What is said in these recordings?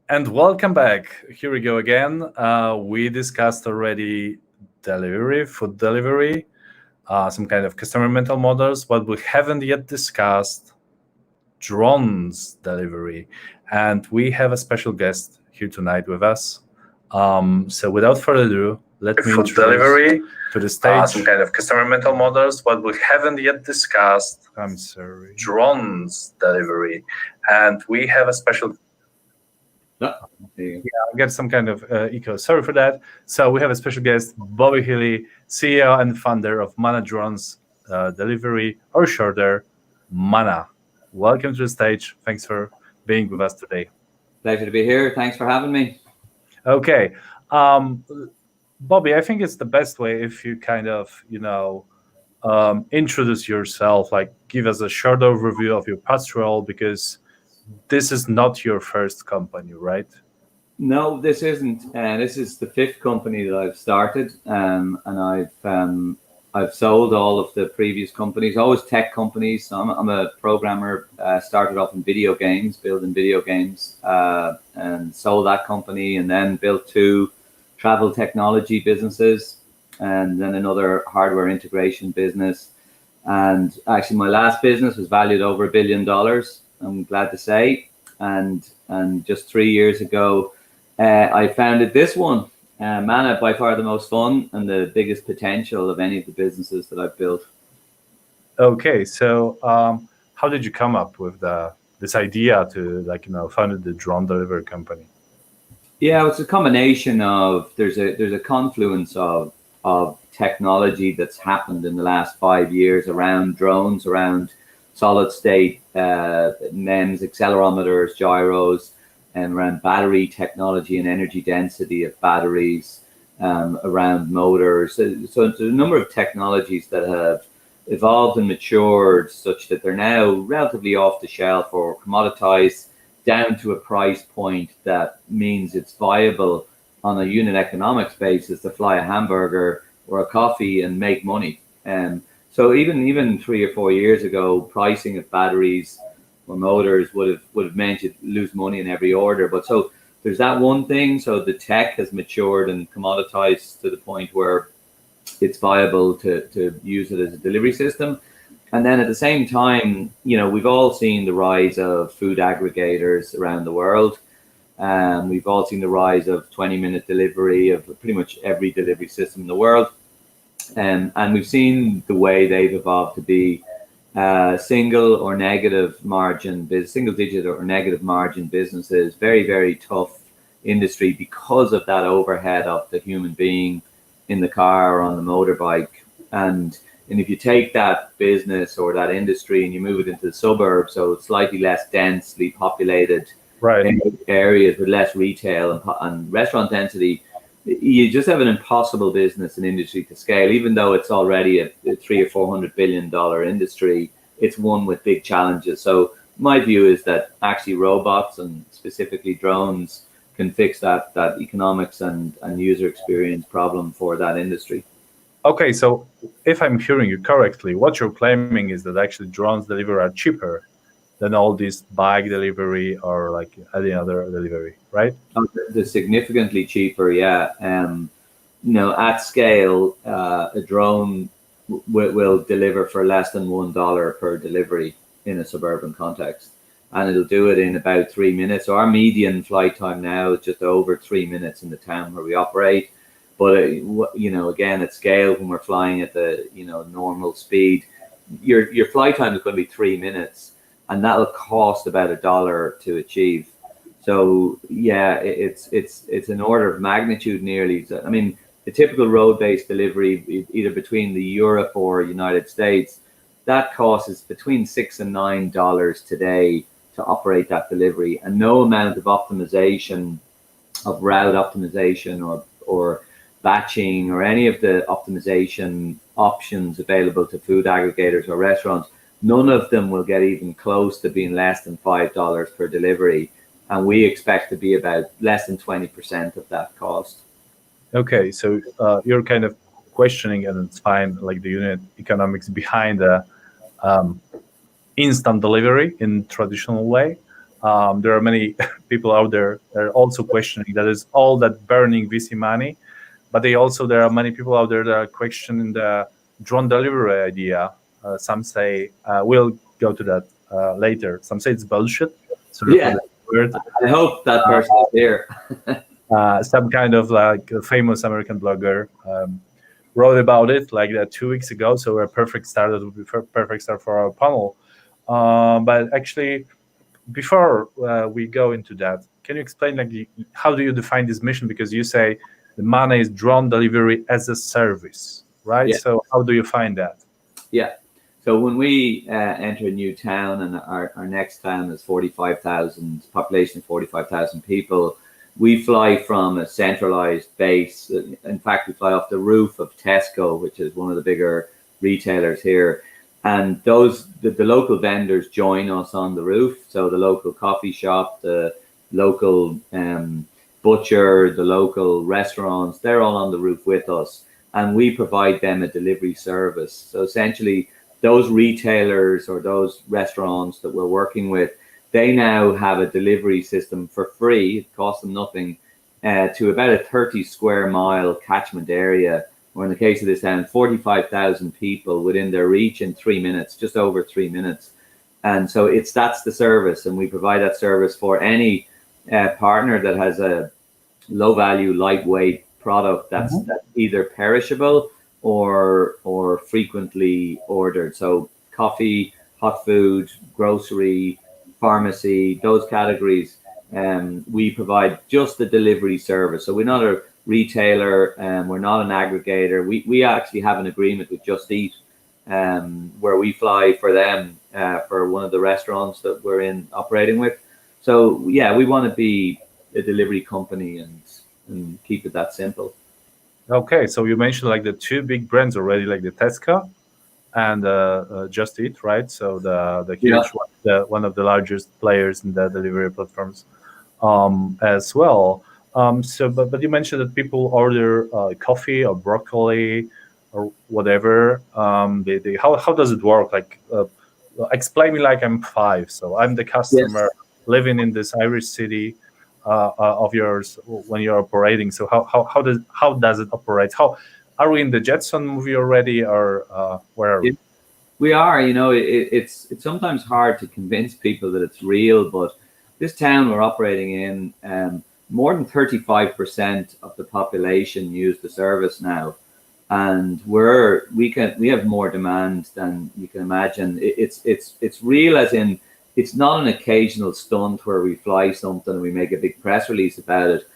And welcome back. Here we go again. We discussed already delivery, food delivery, some kind of customer mental models, but we haven't yet discussed drones delivery. And we have a special guest here tonight with us. So without further ado, let me introduce delivery to the stage some kind of customer mental models, but we haven't yet discussed drones delivery. And we have a special I get some kind of echo. Sorry for that. So we have a special guest, Bobby Healy, CEO and founder of Manna Drones Delivery, or shorter, Manna. Welcome to the stage. Thanks for being with us today. Pleasure to be here. Thanks for having me. Okay. Bobby, I think it's the best way if you kind of, introduce yourself, like give us a short overview of your past role, because this is not your first company, right? No, this isn't. This is the fifth company that I've started, and I've sold all of the previous companies, always tech companies. So I'm a programmer. Started off in video games, building video games, and sold that company, and then built two travel technology businesses, and then another hardware integration business. And actually, my last business was valued over $1 billion. I'm glad to say, and just 3 years ago, I founded this one, Manna, by far the most fun and the biggest potential of any of the businesses that I've built. Okay, so how did you come up with this idea to found the drone delivery company? Yeah, it's a combination of there's a confluence of technology that's happened in the last 5 years around drones, around solid state MEMS, accelerometers, gyros, and around battery technology and energy density of batteries, around motors. So there's a number of technologies that have evolved and matured such that they're now relatively off the shelf or commoditized down to a price point that means it's viable on a unit economics basis to fly a hamburger or a coffee and make money. So even 3 or 4 years ago, pricing of batteries or motors would have meant you'd lose money in every order. But so there's that one thing. So the tech has matured and commoditized to the point where it's viable to use it as a delivery system. And then at the same time, we've all seen the rise of food aggregators around the world. We've all seen the rise of 20-minute delivery of pretty much every delivery system in the world. And we've seen the way they've evolved to be single or negative margin, single digit or negative margin businesses, very, very tough industry because of that overhead of the human being in the car or on the motorbike. And if you take that business or that industry and you move it into the suburbs, so slightly less densely populated areas with less retail and restaurant density, you just have an impossible business and industry to scale. Even though it's already a $300 or $400 billion industry, it's one with big challenges. So my view is that actually robots and specifically drones can fix that economics and user experience problem for that industry. Okay, so if I'm hearing you correctly, what you're claiming is that actually drones delivery are cheaper than all this bike delivery or like any other delivery, right? They're significantly cheaper, yeah. At scale, a drone will deliver for less than $1 per delivery in a suburban context, and it'll do it in about 3 minutes. So our median flight time now is just over 3 minutes in the town where we operate. But again, at scale, when we're flying at the normal speed, your flight time is going to be 3 minutes. And that'll cost about $1 to achieve. So yeah, it's an order of magnitude nearly. I mean, the typical road-based delivery, either between the Europe or United States, that cost is between $6 and $9 today to operate that delivery, and no amount of optimization, of route optimization or batching or any of the optimization options available to food aggregators or restaurants. None of them will get even close to being less than $5 per delivery. And we expect to be about less than 20% of that cost. Okay, so you're kind of questioning, and it's fine, like the unit economics behind the instant delivery in traditional way. There are many people out there that are also questioning that is all that burning VC money, but there are many people out there that are questioning the drone delivery idea. Some say we'll go to that later. Some say it's bullshit. Sorry for Yeah, that word. I hope that person is here. Some kind of like a famous American blogger wrote about it like that 2 weeks ago. So a perfect start. That would be perfect start for our panel. But actually, before we go into that, can you explain like how do you define this mission? Because you say the Manna is drone delivery as a service, right? Yeah. So how do you find that? Yeah. So when we enter a new town, and our next town is 45,000 population, 45,000 people, we fly from a centralized base. In fact, we fly off the roof of Tesco, which is one of the bigger retailers here. And the local vendors join us on the roof. So the local coffee shop, the local butcher, the local restaurants, they're all on the roof with us. And we provide them a delivery service. So essentially, those retailers or those restaurants that we're working with, they now have a delivery system for free. It costs them nothing to about a 30 square mile catchment area, or in the case of this town, 45,000 people within their reach in 3 minutes, just over 3 minutes. And so that's the service, and we provide that service for any partner that has a low value, lightweight product that's either perishable or frequently ordered. So coffee, hot food, grocery, pharmacy, those categories, we provide just the delivery service. So we're not a retailer, we're not an aggregator. We actually have an agreement with Just Eat, where we fly for them for one of the restaurants that we're operating with. So yeah, we want to be a delivery company and keep it that simple. Okay, so you mentioned like the two big brands already, like the Tesco and Just Eat, right? So the huge one of the largest players in the delivery platforms as well. But you mentioned that people order coffee or broccoli or whatever. How does it work? Like, explain me like I'm 5. So I'm the customer living in this Irish city of yours when you're operating. So how does it operate? How are we in the Jetson movie already, or where are we? We are. It's sometimes hard to convince people that it's real, but this town we're operating in, more than 35% of the population use the service now, and we have more demand than you can imagine. It's real, as in it's not an occasional stunt where we fly something and we make a big press release about it.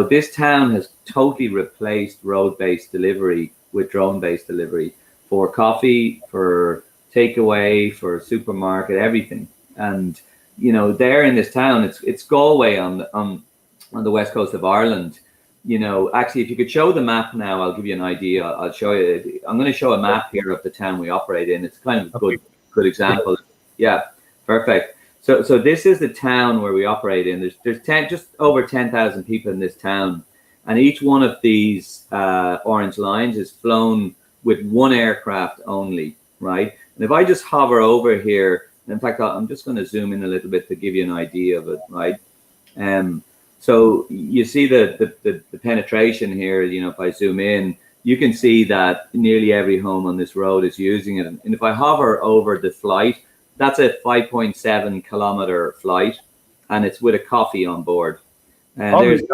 This town has totally replaced road-based delivery with drone-based delivery for coffee, for takeaway, for supermarket, everything. And there in this town, it's Galway on the west coast of Ireland. Actually, if you could show the map now, I'll give you an idea. I'll show you. I'm going to show a map here of the town we operate in. It's kind of a good example. Yeah, perfect. So this is the town where we operate in. There's just over 10,000 people in this town, and each one of these orange lines is flown with one aircraft only, right? And if I just hover over here, in fact, I'm just going to zoom in a little bit to give you an idea of it, right? So you see the penetration here. If I zoom in, you can see that nearly every home on this road is using it. And if I hover over the flight, that's a 5.7 kilometer flight, and it's with a coffee on board. And there's a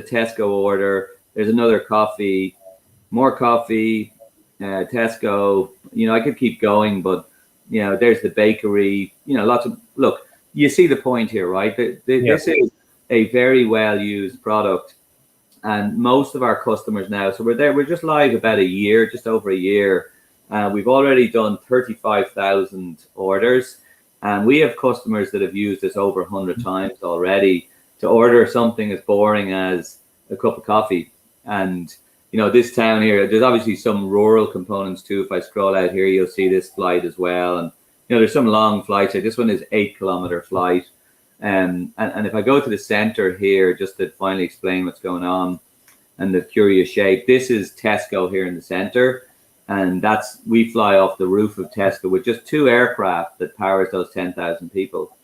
Tesco order. There's another coffee, more coffee, Tesco. I could keep going, but there's the bakery. Look, you see the point here, right? This is a very well used product, and most of our customers now. So we're just live about a year, just over a year. We've already done 35,000 orders, and we have customers that have used this over 100 times already to order something as boring as a cup of coffee. And this town here, there's obviously some rural components too. If I scroll out here, you'll see this flight as well. And there's some long flights. This one is 8 kilometer flight. And if I go to the center here, just to finally explain what's going on and the curious shape, this is Tesco here in the center. And we fly off the roof of Tesco with just 2 aircraft that powers those 10,000 people.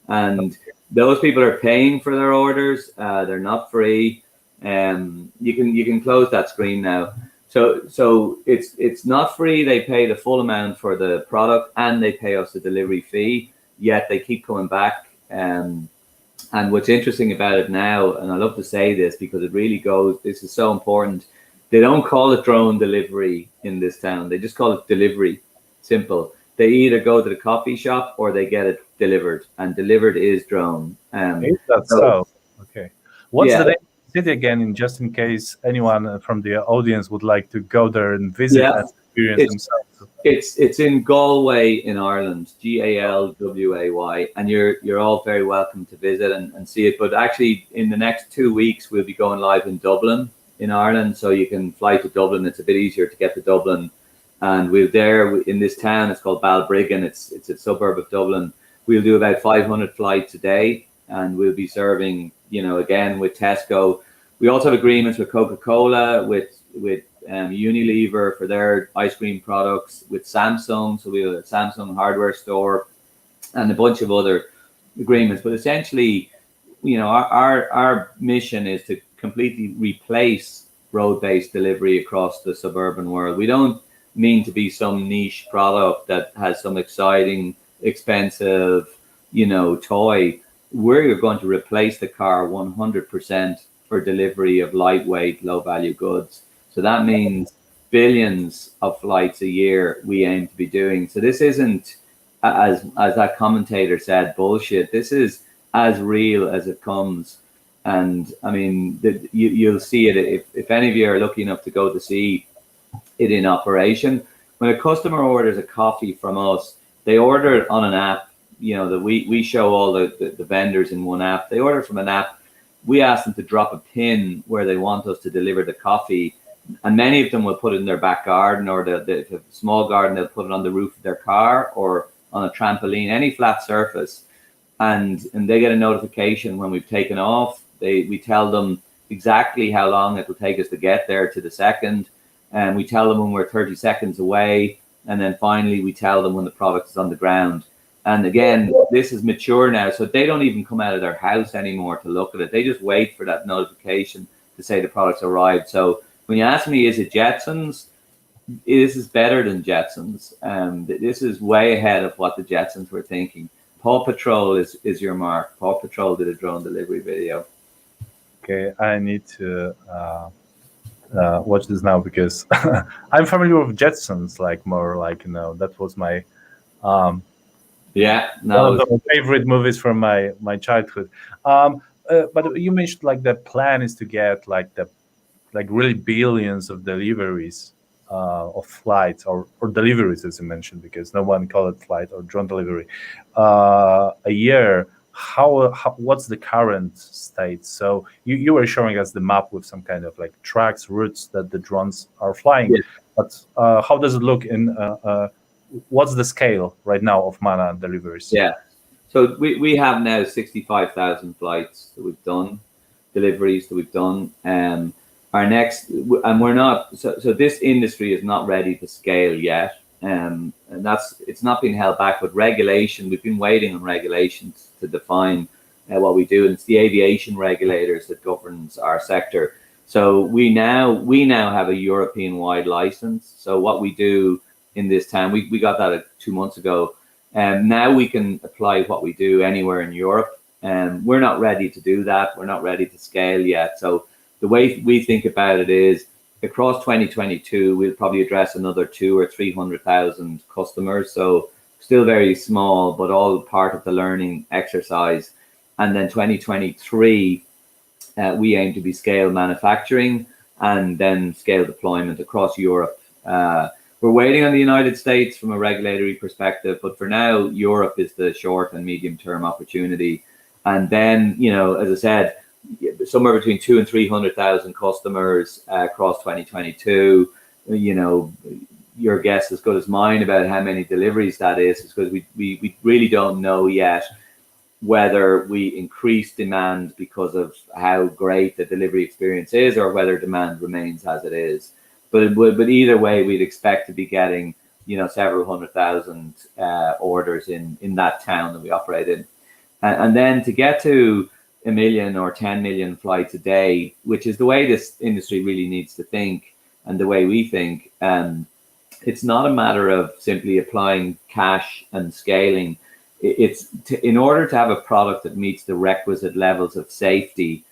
And those people are paying for their orders. They're not free. You can close that screen now. So it's not free. They pay the full amount for the product, and they pay us a delivery fee. Yet they keep coming back. And what's interesting about it now, and I love to say this because it really goes. This is so important. They don't call it drone delivery in this town. They just call it delivery. Simple. They either go to the coffee shop or they get it delivered, and delivered is drone. Is that so? Okay. What's the name of the city again, just in case anyone from the audience would like to go there and visit and experience themselves? It's in Galway in Ireland, Galway, and you're all very welcome to visit and see it. But actually, in the next 2 weeks, we'll be going live in Dublin, in Ireland, so you can fly to Dublin. It's a bit easier to get to Dublin, and we're there in this town. It's called Balbriggan. It's a suburb of Dublin. We'll do about 500 flights a day, and we'll be serving, again with Tesco. We also have agreements with Coca-Cola, with Unilever for their ice cream products, with Samsung. So we have a Samsung hardware store, and a bunch of other agreements. But essentially, our mission is to completely replace road-based delivery across the suburban world. We don't mean to be some niche product that has some exciting, expensive, toy. We're going to replace the car 100% for delivery of lightweight, low-value goods. So that means billions of flights a year we aim to be doing. So this isn't, as that commentator said, bullshit. This is as real as it comes. And I mean, you'll see it if any of you are lucky enough to go to see it in operation. When a customer orders a coffee from us, they order it on an app. That we show all the vendors in one app. They order from an app. We ask them to drop a pin where they want us to deliver the coffee, and many of them will put it in their back garden, or if they have a small garden, they'll put it on the roof of their car or on a trampoline, any flat surface, and they get a notification when we've taken off. We tell them exactly how long it will take us to get there to the second, and we tell them when we're 30 seconds away, and then finally we tell them when the product is on the ground. And again, this is mature now, so they don't even come out of their house anymore to look at it. They just wait for that notification to say the product's arrived. So when you ask me, is it Jetsons? This is better than Jetsons. This is way ahead of what the Jetsons were thinking. Paw Patrol is your mark. Paw Patrol did a drone delivery video. Okay, I need to watch this now because I'm familiar with Jetsons, that was my one of the favorite movies from my childhood. But you mentioned the plan is to get really billions of deliveries of flights or deliveries, as you mentioned, because no one call it flight or drone delivery a year. What's the current state? So you were showing us the map with some kind of tracks, routes that the drones are flying. Yes. But how does it look in what's the scale right now of Manna deliveries? Yeah, so we have now 65,000 flights that we've done, deliveries that we've done. Our next, and we're not, so this industry is not ready to scale yet. And it's not been held back with regulation. We've been waiting on regulations to define what we do, and it's the aviation regulators that governs our sector. So we now have a European-wide license. So what we do in this town, we got that 2 months ago, and now we can apply what we do anywhere in Europe. And we're not ready to do that. We're not ready to scale yet. So the way we think about it is, across 2022, we'll probably address another 200,000 or 300,000 customers. So still very small, but all part of the learning exercise. And then 2023, we aim to be scale manufacturing and then scale deployment across Europe. We're waiting on the United States from a regulatory perspective, but for now, Europe is the short and medium term opportunity. And then, as I said, somewhere between 200,000 and 300,000 customers across 2022. Your guess is as good as mine about how many deliveries that is, because we really don't know yet whether we increase demand because of how great the delivery experience is, or whether demand remains as it is. but either way, we'd expect to be getting, several 100,000 orders in that town that we operate in. And then to get to 1 million or 10 million flights a day, which is the way this industry really needs to think and the way we think, it's not a matter of simply applying cash and scaling. In order to have a product that meets the requisite levels of safety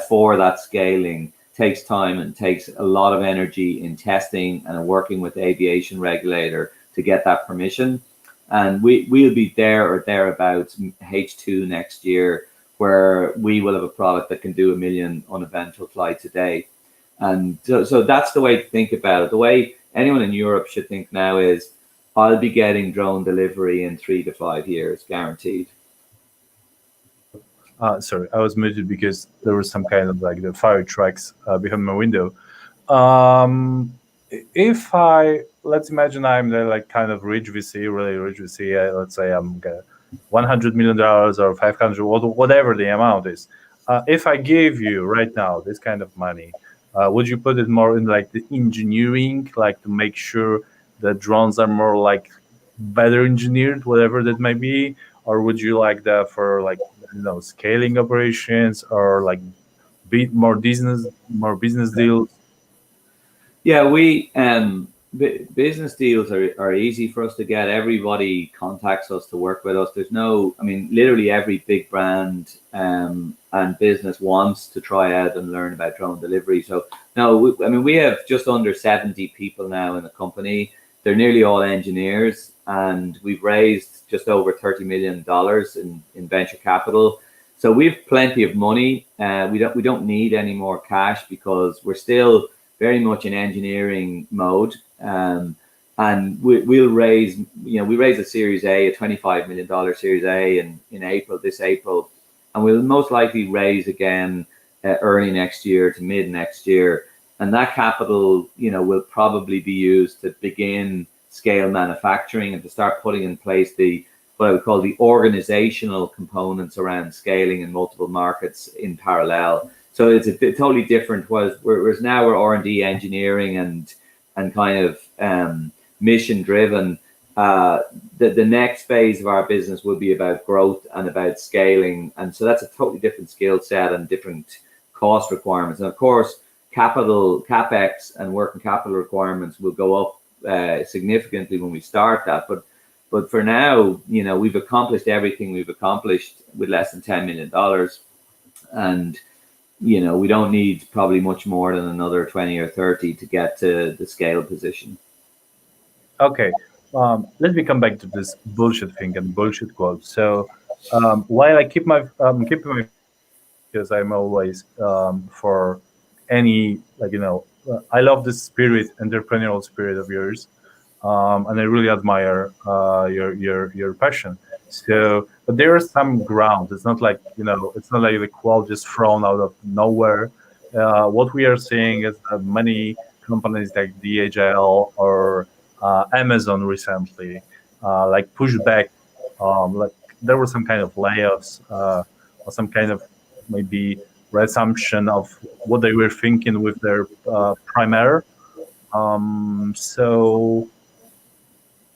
for that scaling, takes time and takes a lot of energy in testing and working with the aviation regulator to get that permission. And we'll be there or thereabouts H2 next year, where we will have a product that can do 1 million uneventful flights a day. And so that's the way to think about it. The way anyone in Europe should think now is, I'll be getting drone delivery in 3 to 5 years, guaranteed. Sorry, I was muted because there was some kind of like the fire trucks behind my window. Let's imagine I'm the like kind of rich VC, really rich VC. Let's say I'm $100 million or 500, whatever the amount is. If I gave you right now this kind of money, would you put it more in like the engineering, like to make sure that drones are more like better engineered, whatever that may be, or would you like that for like scaling operations or like more business deals? Yeah, business deals are easy for us to get. Everybody contacts us to work with us. There's literally every big brand and business wants to try out and learn about drone delivery. So no, we have just under 70 people now in the company. They're nearly all engineers, and we've raised just over $30 million in venture capital. So we have plenty of money. We don't need any more cash because we're still very much in engineering mode. And we'll raise, we raised a Series A, a $25 million Series A in this April, and we'll most likely raise again early next year to mid next year. And that capital, will probably be used to begin scale manufacturing and to start putting in place what I would call the organizational components around scaling in multiple markets in parallel. So it's a totally different, whereas now we're R&D engineering and kind of mission driven. The next phase of our business will be about growth and about scaling. And so that's a totally different skill set and different cost requirements. And of course, CapEx and working capital requirements will go up significantly when we start that. But for now, we've accomplished everything we've accomplished with less than $10 million. And, we don't need probably much more than another 20 or 30 to get to the scale position. Okay. Let me come back to this bullshit thing and bullshit quote. So while I keep my because I'm always for any I love this spirit, entrepreneurial spirit of yours, and I really admire your passion. So, but there is some ground. It's not like it's not like the quote just thrown out of nowhere. What we are seeing is that many companies like DHL or Amazon recently like pushed back. Like there were some kind of layoffs or some kind of maybe resumption of what they were thinking with their primer. So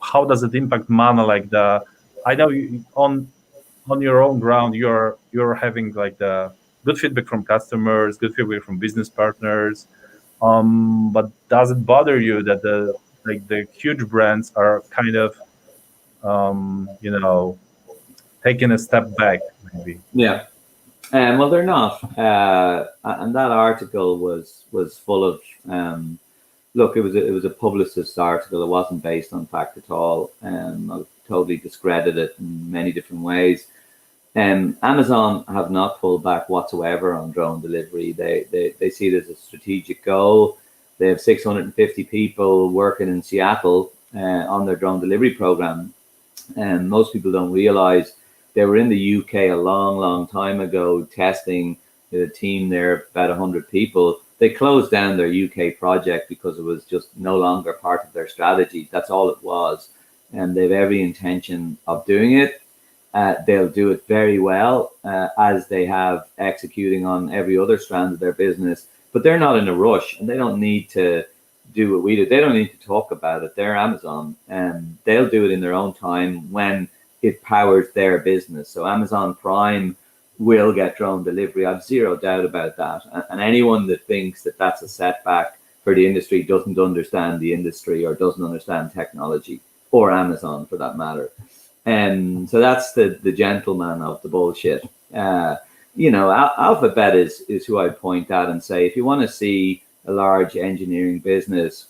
how does it impact Manna? Like I know on your own ground, you're having like the good feedback from customers, good feedback from business partners. But does it bother you that the huge brands are kind of taking a step back maybe? Yeah. Well, they're not. And that article was full of look. It was a publicist's article. It wasn't based on fact at all. I'll totally discredit it in many different ways. Amazon have not pulled back whatsoever on drone delivery. They see it as a strategic goal. They have 650 people working in Seattle on their drone delivery program, and most people don't realize they were in the UK a long time ago testing with a team there, about 100 people. They closed down their UK project because it was just no longer part of their strategy. That's all it was. And they've every intention of doing it. They'll do it very well, as they have executing on every other strand of their business. But they're not in a rush, and they don't need to do what we do. They don't need to talk about it. They're Amazon, and they'll do it in their own time when it powers their business. So Amazon Prime will get drone delivery. I've zero doubt about that. And anyone that thinks that that's a setback for the industry doesn't understand the industry or doesn't understand technology, or Amazon for that matter. And so that's the gentleman of the bullshit. Alphabet is who I point at and say, if you want to see a large engineering business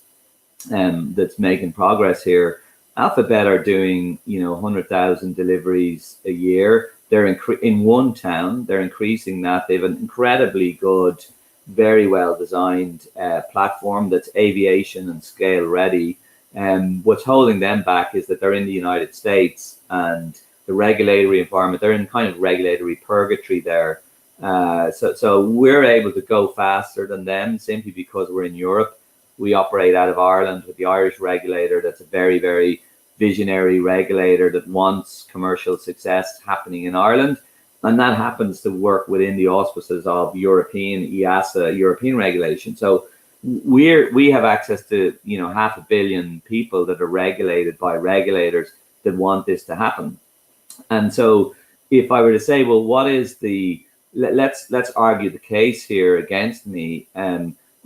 that's making progress here, Alphabet are doing 100,000 deliveries a year. They're in one town. They're increasing that. They have an incredibly good, very well designed platform that's aviation and scale ready. What's holding them back is that they're in the United States, and the regulatory environment, they're in kind of regulatory purgatory there. So we're able to go faster than them simply because we're in Europe. We operate out of Ireland with the Irish regulator. That's a very, very visionary regulator that wants commercial success happening in Ireland. And that happens to work within the auspices of European EASA, European regulation. So we have access to 500 million people that are regulated by regulators that want this to happen. And so if I were to say, well, what is let's argue the case here against me.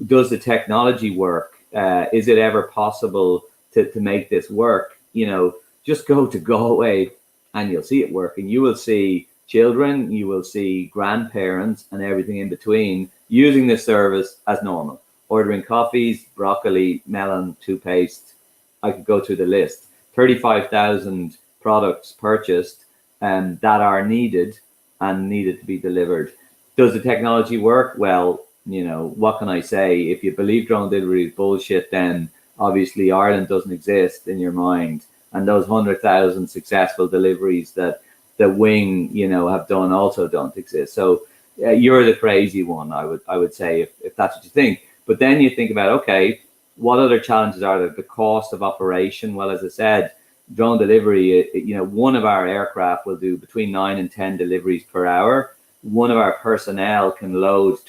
Does the technology work? Is it ever possible to make this work? Just go to Galway and you'll see it working. You will see children, you will see grandparents and everything in between using this service as normal. Ordering coffees, broccoli, melon, toothpaste. I could go through the list. 35,000 products purchased that are needed to be delivered. Does the technology work? Well, what can I say? If you believe drone delivery is bullshit, then obviously Ireland doesn't exist in your mind. And those 100,000 successful deliveries that Wing, have done also don't exist. So you're the crazy one, I would say, if that's what you think. But then you think about, okay, what other challenges are there? The cost of operation. Well, as I said, drone delivery, one of our aircraft will do between 9 and 10 deliveries per hour. One of our personnel can load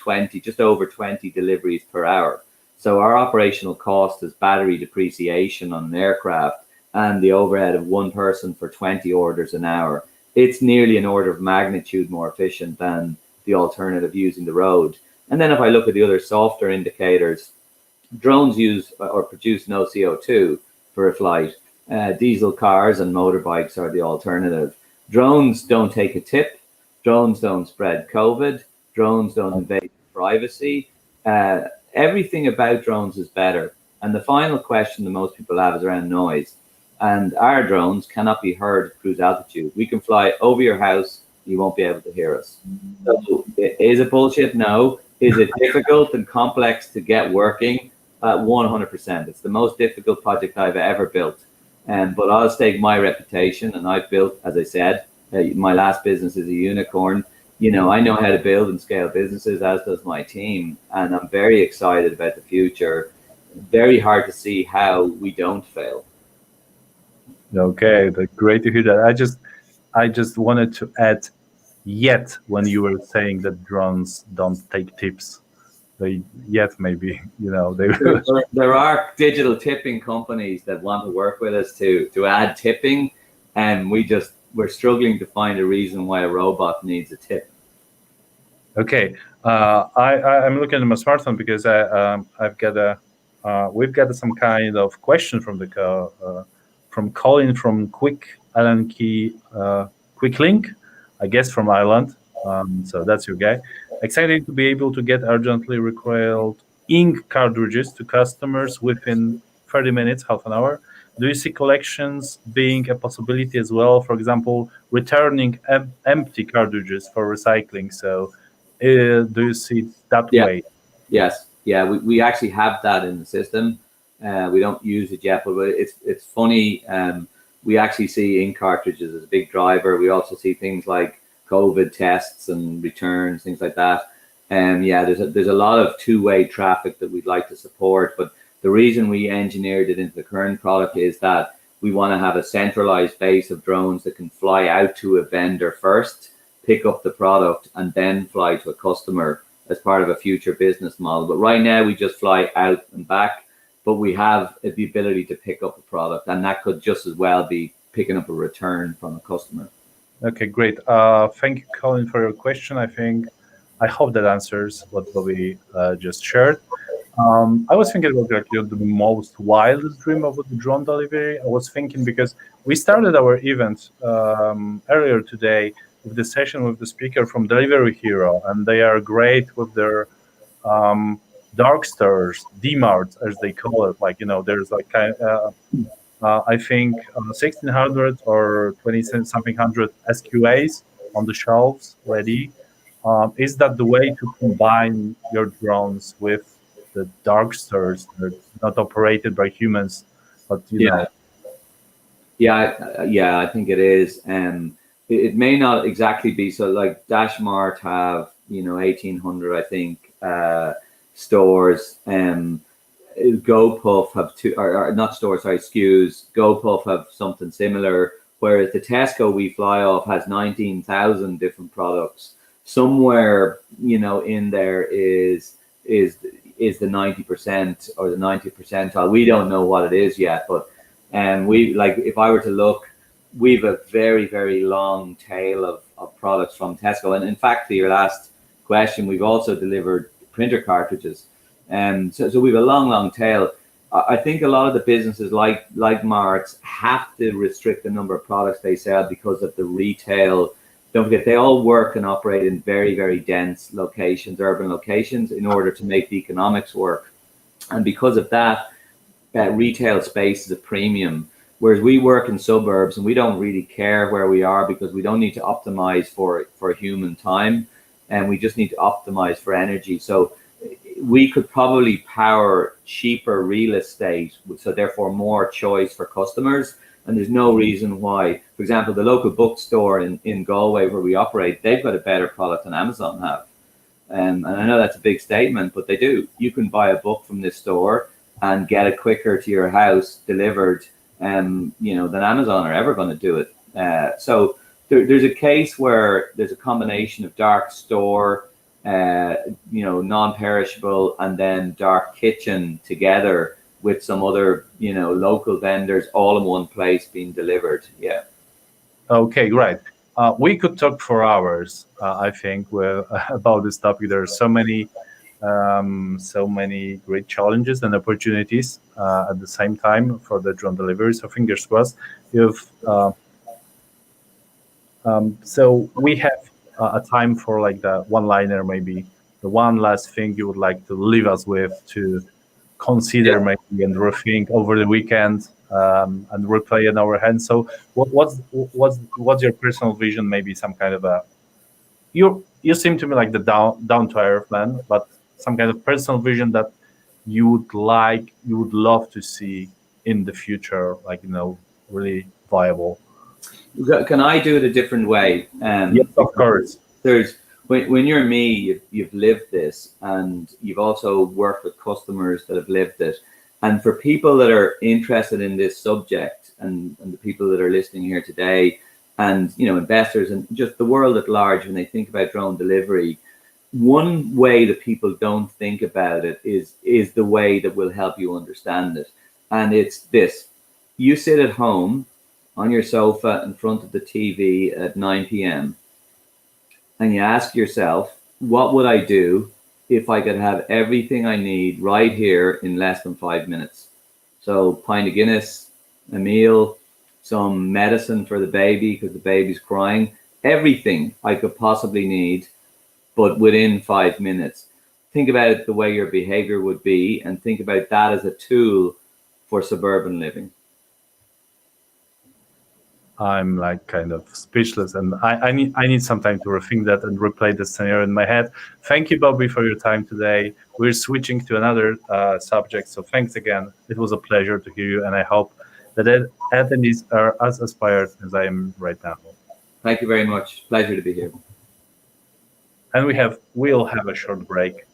just over 20 deliveries per hour. So our operational cost is battery depreciation on an aircraft and the overhead of one person for 20 orders an hour. It's nearly an order of magnitude more efficient than the alternative using the road. And then if I look at the other softer indicators, drones use or produce no CO2 for a flight. Diesel cars and motorbikes are the alternative. Drones don't take a tip. Drones don't spread COVID. Drones don't invade privacy. Everything about drones is better. And the final question that most people have is around noise. And our drones cannot be heard at cruise altitude. We can fly over your house. You won't be able to hear us. So is it bullshit? No. Is it difficult and complex to get working? 100%. It's the most difficult project I've ever built. But I'll stake my reputation, and I've built, as I said, my last business is a unicorn. I know how to build and scale businesses, as does my team, and I'm very excited about the future. Very hard to see how we don't fail. Okay, great to hear that. I just wanted to add, yet when you were saying that drones don't take tips, maybe there are digital tipping companies that want to work with us to add tipping, and we're struggling to find a reason why a robot needs a tip. Okay, I'm looking at my smartphone because we've got some kind of question from from Colin from Quick Link, I guess from Ireland. So that's your guy. Excited to be able to get urgently required ink cartridges to customers within 30 minutes, half an hour. Do you see collections being a possibility as well? For example, returning empty cartridges for recycling. So do you see that way? Yes. Yeah, we actually have that in the system. We don't use it yet, but it's funny. We actually see ink cartridges as a big driver. We also see things like COVID tests and returns, things like that. There's a lot of two-way traffic that we'd like to support, but the reason we engineered it into the current product is that we want to have a centralized base of drones that can fly out to a vendor first, pick up the product, and then fly to a customer as part of a future business model. But right now we just fly out and back. but we have the ability to pick up a product, and that could just as well be picking up a return from a customer. Okay, great. Thank you, Colin, for your question. I hope that answers what Bobby just shared. I was thinking about like the most wildest dream of the drone delivery. I was thinking because we started our event earlier today with the session with the speaker from Delivery Hero, and they are great with their dark stores, DMarts as they call it. Like, there's like I think 1600 or 20 something hundred SQAs on the shelves ready. Is that the way to combine your drones with the dark stores that's not operated by humans, but Yeah, I think it is. It may not exactly be so. Like Dashmart have 1800, I think, stores. GoPuff have two, or not stores, sorry, SKUs. GoPuff have something similar, whereas the Tesco we fly off has 19,000 different products. Somewhere, in there is the 90% or the 90th percentile. We don't know what it is yet, but we, like, if I were to look, we've a very, very long tail of products from Tesco. And in fact, to your last question, we've also delivered printer cartridges. So we have a long tail. I think a lot of the businesses like Marts have to restrict the number of products they sell because of the retail. Don't forget, they all work and operate in very, very dense locations, urban locations, in order to make the economics work. And because of that, retail space is a premium. Whereas we work in suburbs and we don't really care where we are because we don't need to optimize for human time, and we just need to optimize for energy. So we could probably power cheaper real estate, so therefore more choice for customers. And there's no reason why, for example, the local bookstore in Galway where we operate, they've got a better product than Amazon have. And I know that's a big statement, but they do. You can buy a book from this store and get it quicker to your house delivered, than Amazon are ever going to do it. So there's a case where there's a combination of dark store, non-perishable, and then dark kitchen together with some other, local vendors all in one place being delivered. Yeah. Okay, right. We could talk for hours, I think, about this topic. There are so many great challenges and opportunities at the same time for the drone delivery. So fingers crossed. So we have a time for like the one-liner, maybe the one last thing you would like to leave us with to consider maybe and rethink over the weekend, and replay in our hands. So what's your personal vision? Maybe some kind of you seem to me like the down to earth man, but some kind of personal vision that you would love to see in the future, like really viable. Can I do it a different way? Yes, of course. There's when you're me, you've lived this, and you've also worked with customers that have lived it. And for people that are interested in this subject, and the people that are listening here today, and investors and just the world at large, when they think about drone delivery, one way that people don't think about it is the way that will help you understand it. And it's this: you sit at home on your sofa in front of the TV at 9 p.m. and you ask yourself, what would I do if I could have everything I need right here in less than 5 minutes? So pint of Guinness, a meal, some medicine for the baby because the baby's crying, everything I could possibly need, but within 5 minutes. Think about it the way your behavior would be, and think about that as a tool for suburban living. I'm like kind of speechless, and I need some time to rethink that and replay the scenario in my head. Thank you, Bobby, for your time today. We're switching to another subject, so thanks again. It was a pleasure to hear you, and I hope that attendees are as inspired as I am right now. Thank you very much. Pleasure to be here. And we'll have a short break.